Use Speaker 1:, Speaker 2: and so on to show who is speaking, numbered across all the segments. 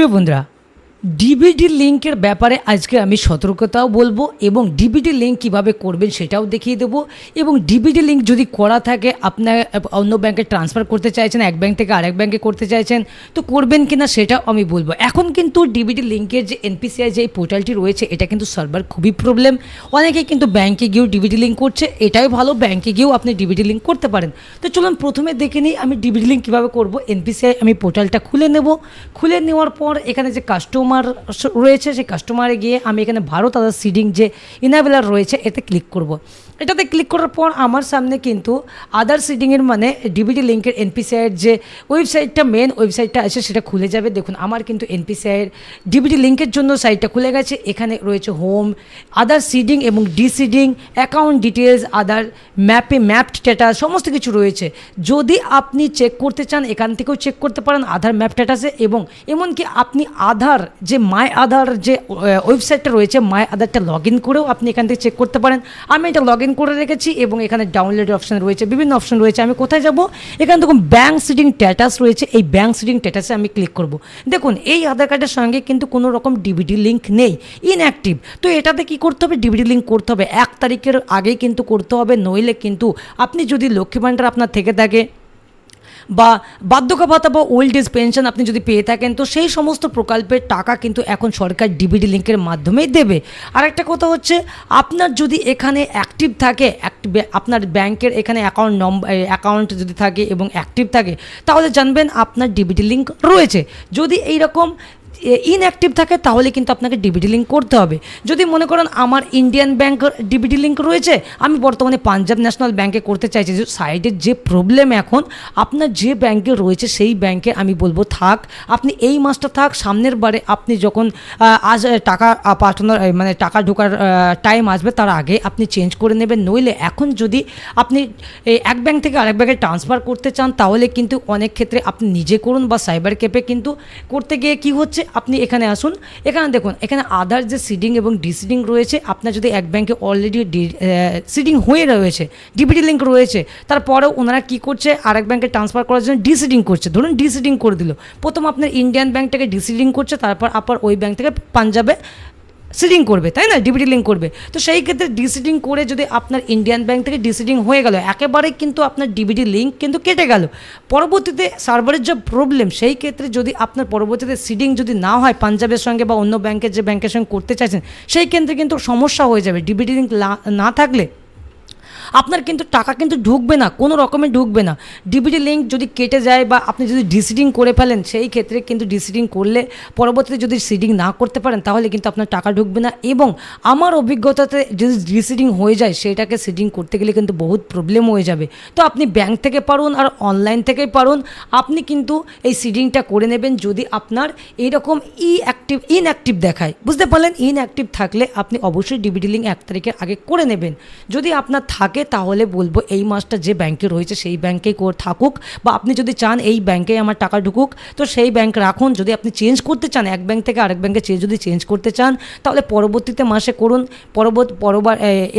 Speaker 1: প্রিয় বন্ধুরা, ডিবিডি লিঙ্কের ব্যাপারে আজকে আমি সতর্কতাও বলবো এবং ডিবিডি লিঙ্ক কীভাবে করবেন সেটাও দেখিয়ে দেবো। এবং ডিবিডি লিঙ্ক যদি করা থাকে, আপনার অন্য ব্যাংকে ট্রান্সফার করতে চাইছেন, এক ব্যাংক থেকে আরেক ব্যাংকে করতে চাইছেন, তো করবেন কিনা সেটাও আমি বলবো। এখন কিন্তু ডিবিডি লিঙ্কের যে এনপিসিআই যে পোর্টালটি রয়েছে, এটা কিন্তু সার্ভার খুবই প্রবলেম। অনেকে কিন্তু ব্যাংকে গিয়েও ডিবিডি লিঙ্ক করছে, এটাই ভালো, ব্যাংকে গিয়েও আপনি ডিবিডি লিঙ্ক করতে পারেন। তো চলুন প্রথমে দেখে নিই আমি ডিবিডি লিঙ্ক কীভাবে করবো। এনপিসিআই আমি পোর্টালটা খুলে নেব। খুলে নেওয়ার পর এখানে যে কাস্টমার রয়েছে, সেই কাস্টমারে গিয়ে আমি এখানে ভারত আধার সিডিং যে ইনাবেলার রয়েছে এতে ক্লিক করব। এটাতে ক্লিক করার পর আমার সামনে কিন্তু আধার সিডিংয়ের মানে ডিবিডি লিঙ্কের এনপিসিআইয়ের যে ওয়েবসাইটটা, মেন ওয়েবসাইটটা আছে সেটা খুলে যাবে। দেখুন আমার কিন্তু এনপিসিআইয়ের ডিবিডি লিঙ্কের জন্য সাইটটা খুলে গেছে। এখানে রয়েছে হোম, আধার সিডিং এবং ডিসিডিং, অ্যাকাউন্ট ডিটেলস, আধার ম্যাপ স্ট্যাটাস, সমস্ত কিছু রয়েছে। যদি আপনি চেক করতে চান এখান থেকেও চেক করতে পারেন আধার ম্যাপ স্ট্যাটাসে, এবং এমনকি আপনি আধার যে মাই আধার যে ওয়েবসাইটটা রয়েছে, মাই আধারটা লগ ইন করেও আপনি এখান থেকে চেক করতে পারেন। আমি এটা লগ ইন করে রেখেছি এবং এখানে ডাউনলোডের অপশান রয়েছে, বিভিন্ন অপশান রয়েছে। আমি কোথায় যাব? এখানে দেখুন ব্যাঙ্ক সিডিং স্ট্যাটাস রয়েছে, এই ব্যাঙ্ক সিডিং স্ট্যাটাসে আমি ক্লিক করব। দেখুন এই আধার কার্ডের সঙ্গে কিন্তু কোনো রকম ডিবিডি লিঙ্ক নেই, ইনঅ্যাক্টিভ। তো এটাতে কি করতে হবে? ডিবিডি লিঙ্ক করতে হবে 1 তারিখের আগেই কিন্তু করতে হবে, নইলে কিন্তু আপনি যদি লক্ষ্মী ভাণ্ডার আপনার থেকে থাকে বা বার্ধক্য ভাতা বা ওল্ড এজ পেনশন আপনি যদি পেয়ে থাকেন, তো সেই সমস্ত প্রকল্পের টাকা কিন্তু এখন সরকার ডিবিডি লিঙ্কের মাধ্যমেই দেবে। আর একটা কথা হচ্ছে, আপনার যদি এখানে অ্যাক্টিভ থাকে, আপনার ব্যাংকের এখানে অ্যাকাউন্ট যদি থাকে এবং অ্যাক্টিভ থাকে, তাহলে জানবেন আপনার ডিবিডি লিঙ্ক রয়েছে। যদি এইরকম ইনঅ্যাক্টিভ থাকে তাহলে কিন্তু আপনাকে ডিবিডি লিঙ্ক করতে হবে। যদি মনে করেন আমার ইন্ডিয়ান ব্যাংক ডিবিডি লিঙ্ক রয়েছে, আমি বর্তমানে পাঞ্জাব ন্যাশনাল ব্যাংকে করতে চাইছি, যে সাইডের যে প্রবলেম এখন, আপনার যে ব্যাংকে রয়েছে সেই ব্যাংকে আমি বলবো থাক, আপনি এই মাসটা থাক, সামনের বারে আপনি যখন টাকা পাঠানোর মানে টাকা ঢোকার টাইম আসবে তার আগে আপনি চেঞ্জ করে নেবেন। নইলে এখন যদি আপনি এক ব্যাংক থেকে আরেক ব্যাংকে ট্রান্সফার করতে চান, তাহলে কিন্তু অনেক ক্ষেত্রে আপনি নিজে করুন বা সাইবার ক্যাফে কিন্তু করতে গিয়ে কী হচ্ছে, আপনি এখানে আসুন, এখানে দেখুন এখানে আধার যে সিডিং এবং ডিসিডিং রয়েছে। আপনার যদি এক ব্যাংকে অলরেডি সিডিং হয়ে রয়েছে, ডিবিডি লিঙ্ক রয়েছে, তারপরেও ওনারা কী করছে, আরেক ব্যাংকে ট্রান্সফার করার জন্য ডিসিডিং করছে। ধরুন ডিসিডিং করে দিল, প্রথম আপনার ইন্ডিয়ান ব্যাংক থেকে ডিসিডিং করছে, তারপর আপনার ওই ব্যাংক থেকে পাঞ্জাবে সিডিং করবে, তাই না, ডিবিডি লিঙ্ক করবে। তো সেই ক্ষেত্রে ডিসিডিং করে যদি আপনার ইন্ডিয়ান ব্যাংক থেকে ডিসিডিং হয়ে গেল, একেবারে কিন্তু আপনার ডিবিডি লিঙ্ক কিন্তু কেটে গেল। পরবর্তীতে সার্ভারের যে প্রবলেম, সেই ক্ষেত্রে যদি আপনার পরবর্তীতে সিডিং যদি না হয় পাঞ্জাবের সঙ্গে বা অন্য ব্যাংকের যে ব্যাংকের সঙ্গে করতে চাইছেন, সেই ক্ষেত্রে কিন্তু সমস্যা হয়ে যাবে। ডিবিডি লিঙ্ক না থাকলে আপনার কিন্তু টাকা কিন্তু ঢুকবে না, কোনো রকমে ঢুকবে না। ডিবিডি লিঙ্ক যদি কেটে যায় বা আপনি যদি ডিসিডিং করে ফেলেন, সেই ক্ষেত্রে কিন্তু ডিসিডিং করলে পরবর্তীতে যদি সিডিং না করতে পারেন, তাহলে কিন্তু আপনার টাকা ঢুকবে না। এবং আমার অভিজ্ঞতাতে যদি ডিসিডিং হয়ে যায়, সেটাকে সিডিং করতে গেলে কিন্তু বহুত প্রবলেম হয়ে যাবে। তো আপনি ব্যাংক থেকে পারুন আর অনলাইন থেকেই পারুন, আপনি কিন্তু এই সিডিংটা করে নেবেন। যদি আপনার এইরকম ইনঅ্যাক্টিভ দেখায়, বুঝতে পারলেন, ইনঅ্যাক্টিভ থাকলে আপনি অবশ্যই ডিবিডি লিঙ্ক 1 তারিখের আগে করে নেবেন। যদি আপনার থাকে তাহলে বলবো এই মাসটা যে ব্যাংকে রয়েছে সেই ব্যাংকেই থাকুক, বা আপনি যদি চান এই ব্যাংকেই আমার টাকা ঢুকুক, তো সেই ব্যাংক রাখুন। যদি আপনি চেঞ্জ করতে চান, এক ব্যাংক থেকে আরেক ব্যাংকে যদি চেঞ্জ করতে চান, তাহলে পরবর্তীতে মাসে করুন।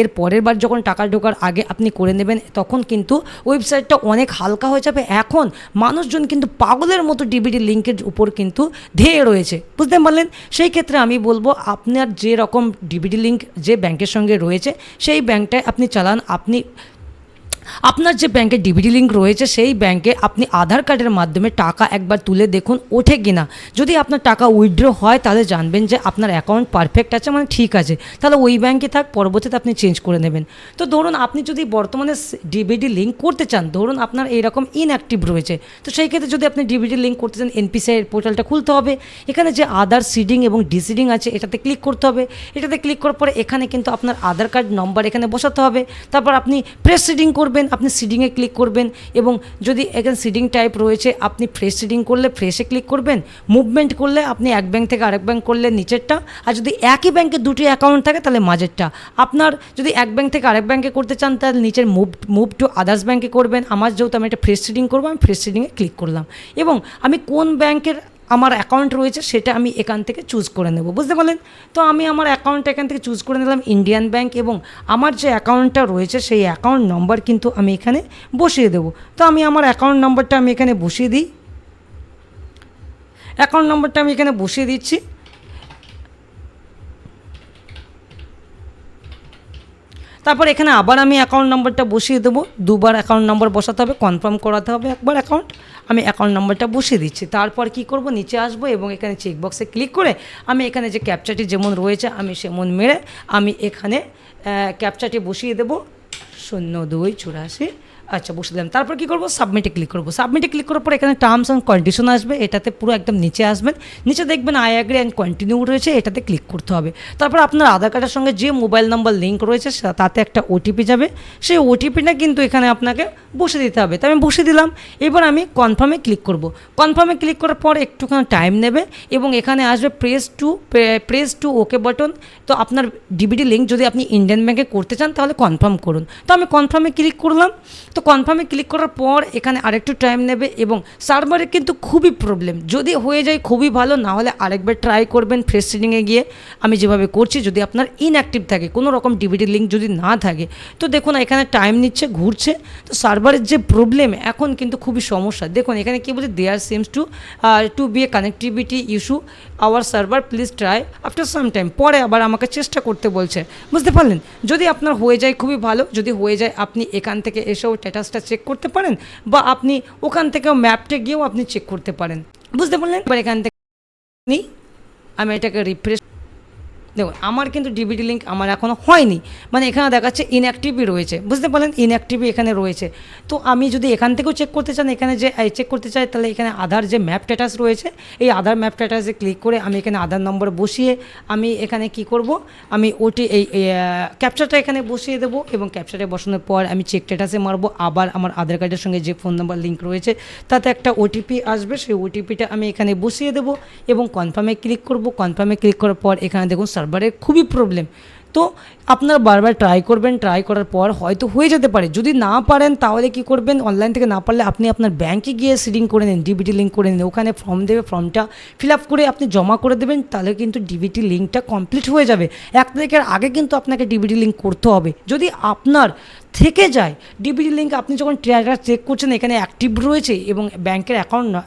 Speaker 1: এর পরের বার যখন টাকা ঢোকার আগে আপনি করে নেবেন, তখন কিন্তু ওয়েবসাইটটা অনেক হালকা হয়ে যাবে। এখন মানুষজন কিন্তু পাগলের মতো ডিবিডি লিঙ্কের উপর কিন্তু ধেয়ে রয়েছে, বুঝতে পারলেন। সেই ক্ষেত্রে আমি বলবো আপনার যে রকম ডিবিডি লিঙ্ক যে ব্যাংকের সঙ্গে রয়েছে, সেই ব্যাংকটায় আপনি চালান। আপনার যে ব্যাংকে ডিবিডি লিঙ্ক রয়েছে, সেই ব্যাংকে আপনি আধার কার্ডের মাধ্যমে টাকা একবার তুলে দেখুন ওঠে কিনা। যদি আপনার টাকা উইথড্র হয়, তাহলে জানবেন যে আপনার অ্যাকাউন্ট পারফেক্ট আছে, মানে ঠিক আছে, তাহলে ওই ব্যাংকে থাক, পরবর্তীতে আপনি চেঞ্জ করে নেবেন। তো ধরুন আপনি যদি বর্তমানে ডিবিডি লিঙ্ক করতে চান, ধরুন আপনার এইরকম ইনঅ্যাক্টিভ রয়েছে, তো সেই ক্ষেত্রে যদি আপনি ডিবিডি লিঙ্ক করতে চান, এনপিসিআই পোর্টালটা খুলতে হবে। এখানে যে আধার সিডিং এবং ডিসিডিং আছে, এটাতে ক্লিক করতে হবে। এটাতে ক্লিক করার পরে এখানে কিন্তু আপনার আধার কার্ড নম্বর এখানে বসাতে হবে। তারপর আপনি প্রেস সিডিং করবেন, আপনি সিডিংয়ে ক্লিক করবেন। এবং যদি এখানে সিডিং টাইপ রয়েছে, আপনি ফ্রেশ সিডিং করলে ফ্রেশে ক্লিক করবেন। মুভমেন্ট করলে আপনি এক ব্যাংক থেকে আরেক ব্যাংক করলে নিচেরটা, আর যদি একই ব্যাংকে দুটি অ্যাকাউন্ট থাকে তাহলে মাঝেরটা। আপনার যদি এক ব্যাংক থেকে আরেক ব্যাংকে করতে চান, তাহলে নিচের মুভ টু আদার্স ব্যাংকে করবেন। আমার যেহেতু আমি একটা ফ্রেশ সিডিং করবো, আমি ফ্রেশ সিডিংয়ে ক্লিক করলাম, এবং আমি কোন ব্যাংকের আমার অ্যাকাউন্ট রয়েছে সেটা আমি এখান থেকে চুজ করে নেব, বুঝতে পারলেন। তো আমি আমার অ্যাকাউন্টটা এখান থেকে চুজ করে নিলাম ইন্ডিয়ান ব্যাংক, এবং আমার যে অ্যাকাউন্টটা রয়েছে সেই অ্যাকাউন্ট নম্বর কিন্তু আমি এখানে বসিয়ে দেবো। তো আমি আমার অ্যাকাউন্ট নম্বরটা আমি এখানে বসিয়ে দিই। অ্যাকাউন্ট নাম্বারটা আমি এখানে বসিয়ে দিচ্ছি। তারপর এখানে আবার আমি অ্যাকাউন্ট নাম্বারটা বসিয়ে দেবো, দুবার অ্যাকাউন্ট নাম্বার বসাতে হবে, কনফার্ম করাতে হবে একবার অ্যাকাউন্ট। আমি অ্যাকাউন্ট নাম্বারটা বসিয়ে দিচ্ছি। তারপর কি করব, নিচে আসবো এবং এখানে চেকবক্সে ক্লিক করে আমি এখানে যে ক্যাপচাটি যেমন রয়েছে আমি সেমন মেরে আমি এখানে ক্যাপচাটি বসিয়ে দেবো 0284। আচ্ছা, বসে দিলাম। তারপর কী করবো, সাবমিটে ক্লিক করবো। সাবমিটে ক্লিক করার পর এখানে টার্মস অ্যান্ড কন্ডিশন আসবে, এটাতে পুরো একদম নিচে আসবেন, নিচে দেখবেন আই অ্যাগ্রি অ্যান্ড কন্টিনিউ রয়েছে, এটাতে ক্লিক করতে হবে। তারপর আপনার আধার কার্ডের সঙ্গে যে মোবাইল নাম্বার লিঙ্ক রয়েছে তাতে একটা ওটিপি যাবে, সেই ওটিপিটা কিন্তু এখানে আপনাকে বসে দিতে হবে। তাই আমি বসে দিলাম। এবার আমি কনফার্মে ক্লিক করব। কনফার্মে ক্লিক করার পর একটুখানি টাইম নেবে এবং এখানে আসবে প্রেস টু ওকে বাটন। তো আপনার ডিবিটি লিঙ্ক যদি আপনি ইন্ডিয়ান ব্যাঙ্কে করতে চান তাহলে কনফার্ম করুন। তো আমি কনফার্মে ক্লিক করলাম। তো কনফার্মে ক্লিক করার পর এখানে আরেকটু টাইম নেবে এবং সার্ভারে কিন্তু খুবই প্রবলেম, যদি হয়ে যায় খুবই ভালো, না হলে আরেকবার ট্রাই করবেন ফ্রেশ সিডিংয়ে গিয়ে আমি যেভাবে করছি। যদি আপনার ইনঅ্যাক্টিভ থাকে, কোনো রকম ডিবিটি লিঙ্ক যদি না থাকে, তো দেখুন এখানে টাইম নিচ্ছে, ঘুরছে। তো সার্ভারের যে প্রবলেম এখন কিন্তু খুবই সমস্যা। দেখুন এখানে কী বলছে, there seems to be a connectivity issue our server, please try after some time. পরে আবার আমাকে চেষ্টা করতে বলছে, বুঝতে পারলেন। যদি আপনার হয়ে যায় খুবই ভালো, যদি হয়ে যায় আপনি এখান থেকে এসেও স্ট্যাটাসটা চেক করতে পারেন বা আপনি ওখান থেকেও ম্যাপটে গিয়েও আপনি চেক করতে পারেন, বুঝতে পারলেন। এবার এখান থেকে আমি এটাকে রিফ্রেশ, দেখুন আমার কিন্তু ডিবিটি লিঙ্ক আমার এখনও হয়নি, মানে এখানে দেখাচ্ছে ইনঅ্যাক্টিভই রয়েছে, বুঝতে পারলেন, ইনঅ্যাক্টিভই এখানে রয়েছে। তো আমি যদি এখান থেকেও চেক করতে চান, এখানে যে চেক করতে চাই, তাহলে এখানে আধার যে ম্যাপ স্ট্যাটাস রয়েছে, এই আধার ম্যাপ স্ট্যাটাসে ক্লিক করে আমি এখানে আধার নম্বর বসিয়ে আমি এখানে কি করব, আমি এই ক্যাপচারটা এখানে বসিয়ে দেবো এবং ক্যাপচারে বসানোর পর আমি চেক স্ট্যাটাসে মারবো। আবার আমার আধার কার্ডের সঙ্গে যে ফোন নাম্বার লিঙ্ক রয়েছে তাতে একটা ওটিপি আসবে, সেই ওটিপিটা আমি এখানে বসিয়ে দেবো এবং কনফার্মে ক্লিক করব। কনফার্মে ক্লিক করার পর এখানে দেখুন সার্ভারের খুবই প্রবলেম। তো আপনারা বারবার ট্রাই করবেন, ট্রাই করার পর হয়তো হয়ে যেতে পারে। যদি না পারেন তাহলে কি করবেন, অনলাইন থেকে না পারলে আপনি আপনার ব্যাঙ্কে গিয়ে সিডিং করে নিন, ডিবিটি লিঙ্ক করে নিন, ওখানে ফর্ম দেবে, ফর্মটা ফিল আপ করে আপনি জমা করে দেবেন, তাহলে কিন্তু ডিবিটি লিঙ্কটা কমপ্লিট হয়ে যাবে। 1 তারিখের আগে কিন্তু আপনাকে ডিবিটি লিঙ্ক করতে হবে। যদি আপনার থেকে যায় ডিবিটি লিঙ্ক, আপনি যখন ট্র্যাকার চেক করছেন এখানে অ্যাক্টিভ রয়েছে এবং ব্যাংকের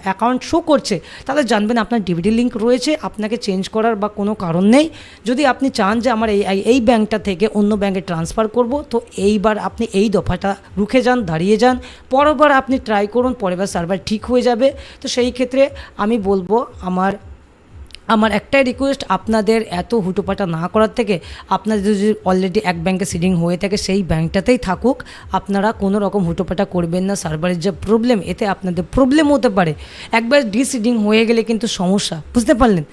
Speaker 1: অ্যাকাউন্ট শো করছে, তাহলে জানবেন আপনার ডিবিটি লিঙ্ক রয়েছে, আপনাকে চেঞ্জ করার বা কোনো কারণ নেই। যদি আপনি চান যে আমার এই ব্যাংকটা থেকে অন্য ব্যাংকে ট্রান্সফার করব, তো এইবার আপনি এই দফাটা রুখে যান, দাঁড়িয়ে যান, পরেরবার আপনি ট্রাই করুন, পরেরবার সার্ভার ঠিক হয়ে যাবে। তো সেই ক্ষেত্রে আমি বলবো আমার একটাই রিকোয়েস্ট, আপনাদের এত হুটোপাটা না করার থেকে আপনাদের যদি অলরেডি এক ব্যাংকে সিডিং হয়ে থাকে সেই ব্যাংকটাতেই থাকুক, আপনারা কোনো রকম হুটোপাটা করবেন না। সার্ভারের যে প্রবলেম, এতে আপনাদের প্রবলেম হতে পারে, একবার ডিসিডিং হয়ে গেলে কিন্তু সমস্যা, বুঝতে পারলেন।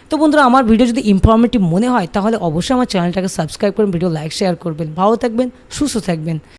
Speaker 1: তো বন্ধুরা, আমার ভিডিও যদি ইনফরমেটিভ মনে হয় তাহলে অবশ্যই আমার চ্যানেলটাকে সাবস্ক্রাইব করবেন, ভিডিও লাইক শেয়ার করবেন, ভালো থাকবেন, সুস্থ থাকবেন।